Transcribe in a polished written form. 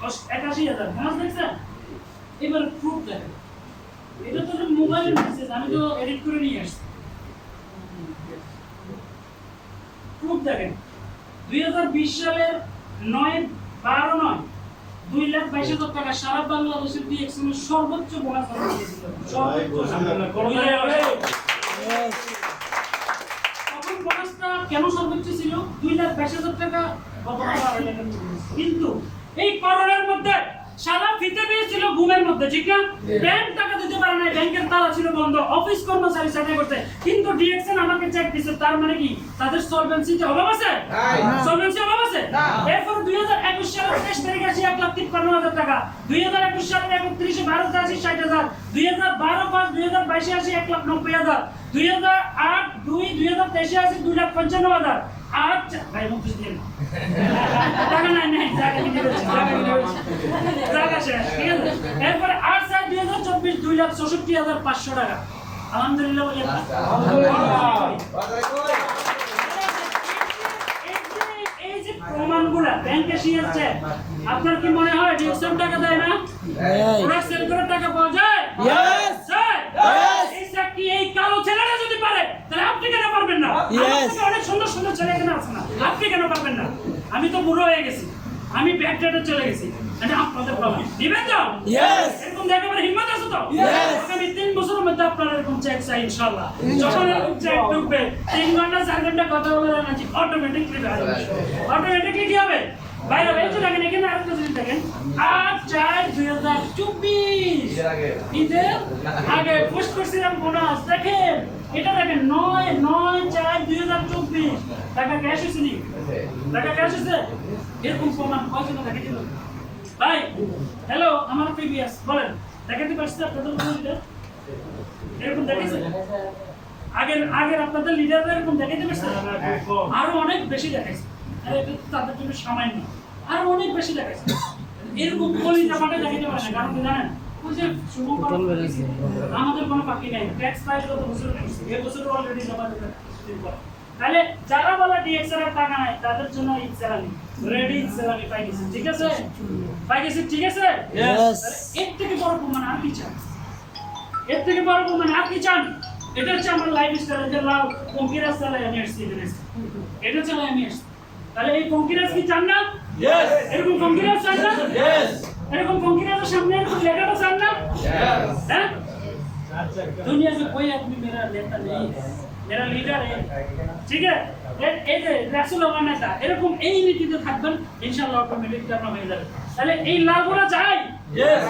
81,000 মাস দেখছেন। এবার প্রুফ দেখেন, এটা তো মোবাইলের মেসেজ, আমি তো এডিট করে নিয়ে আসছি। প্রুফ দেখেন 2020 সালের 2,22,000 টাকা সারা বাংলাদেশের ডিএক্সএম এর সর্বোচ্চ বোনাস দিয়েছিল। তখন বোনাসটা কেন সর্বোচ্চ ছিল? 2,22,000 টাকা, কিন্তু এই করোনার মধ্যে সারা ফিতে পেয়েছিল ঘুমের মধ্যে, ঠিক না? ব্যাংক টাকা দিতে পারে না, ব্যাংকের তালা ছিল বন্ধ, অফিস কর্মচারী চাকরি করতে, কিন্তু ডিএক্সএন আমাকে চেক দিছে। তার মানে কি তাদের সলভেন্সিতে অভাব আছে? সলভেন্সি অভাব আছে? এরপর 2021 সালের 23 তারিখে আসি 1,53,000 টাকা, 2021 সালের 31 12 আসি 60,000, 2012-5-2022 আসি 1,90,000, 2008-2-2023 আসি 2,55,000। আচ্ছা ভাই মুখ দিয়ে টাকা নাই জায়গা কিনে দিয়েছি, জায়গা শেষ, ঠিক আছে। এরপরে 8/7/2024 2,64,500 টাকা। আলহামদুলিল্লাহ বলি এই যে প্রমাণগুলো ব্যাংকে শিয়েছে, আপনার কি মনে হয় ডিএক্সএম টাকা দেয় না? ওরা সেল করে টাকা পাওয়া যায়? यस স্যার, এই চাকরি এই কালো ছেলেরা যদি পারে তাহলে আপনি কেন পারবেন না? অনেক সুন্দর সুন্দর ছেলে এখানে আছে না, আপনি কেন পারবেন না? আমি তো বুড়ো হয়ে গেছি, আমি ব্যাকডেটে চলে গেছি, মানে আপনাদের প্রবলেম দিবেন তো? यस এরকম দেখাবার হিম্মত আছে তো? यस আগামী 3 বছরের মধ্যে আপনারা এরকম চেক চাই ইনশাআল্লাহ। যখন এরকম চেক ঢুকবে 3 ঘন্টা 4 ঘন্টা কথা বলে না, অটোমেটিকলি অটোমেটিকলি কি হবে? বাইরে বেঁচে থাকেন। এখানে আরেকটা জিনিস দেখেন, 8/4/2024 ঈদের আগে পোস্ট করছিলাম বোনাস, দেখেন এটা দেখেন 9/4/2024 টাকা ক্যাশ হয়েছে নি, টাকা ক্যাশ হয়েছে। এরকম প্রমাণ কয়জন দেখে দিল ভাই? হ্যালো আমার প্রিভিয়াস বলেন, দেখাতে পারছি আপনাদের লিডার এরকম দেখেছে? আগের আপনাদের লিডাররা এরকম দেখাতে পারছে? আরো অনেক বেশি দেখাইছে। আরে এটা তো তাদের জন্য সামান্য, আরো অনেক বেশি দেখাইছে। এরকম কলিজা ফাটা দেখাতে পারে না, কারণ কি জানেন? ওই যে আমাদের কোনো বাকি নাই, ট্যাক্স ফাইল কত বছর করছে, এই বছর অলরেডি জমা দিতে। তাহলে যারা বলে ডিএক্সএল এর টাকা নাই তাদের জন্য ইনসালামি রেডি ইনসালামি পাই গেছে, ঠিক আছে? পাই গেছে, ঠিক আছে? यस এর থেকে বড় প্রমাণ আর কি চান? এর থেকে বড় প্রমাণ আর কি চান? এটা হচ্ছে আমার লাইফস্টাইল, যে লাভ কম্পিউটার চালাই আমি আসছি এখানে, এটা চালাই আমি আসছি। তাহলে এই কম্পিউটার কি চান না? यस এরকম কম্পিউটার চান না? यस এরকম কম্পিউটারের সামনে এরকম লেখাটা চান না? यस হ্যাঁ। दुनिया में कोई आदमी मेरा नेता नहीं है, मेरा लीडर है, ठीक है? এই যে রাসূল আমার নেতা, এরকম এই নীতিতে থাকবেন ইনশাআল্লাহ অটোমেটিকলি আপনারা হয়ে যাবে। তাহলে এই লাভটা চাই? यस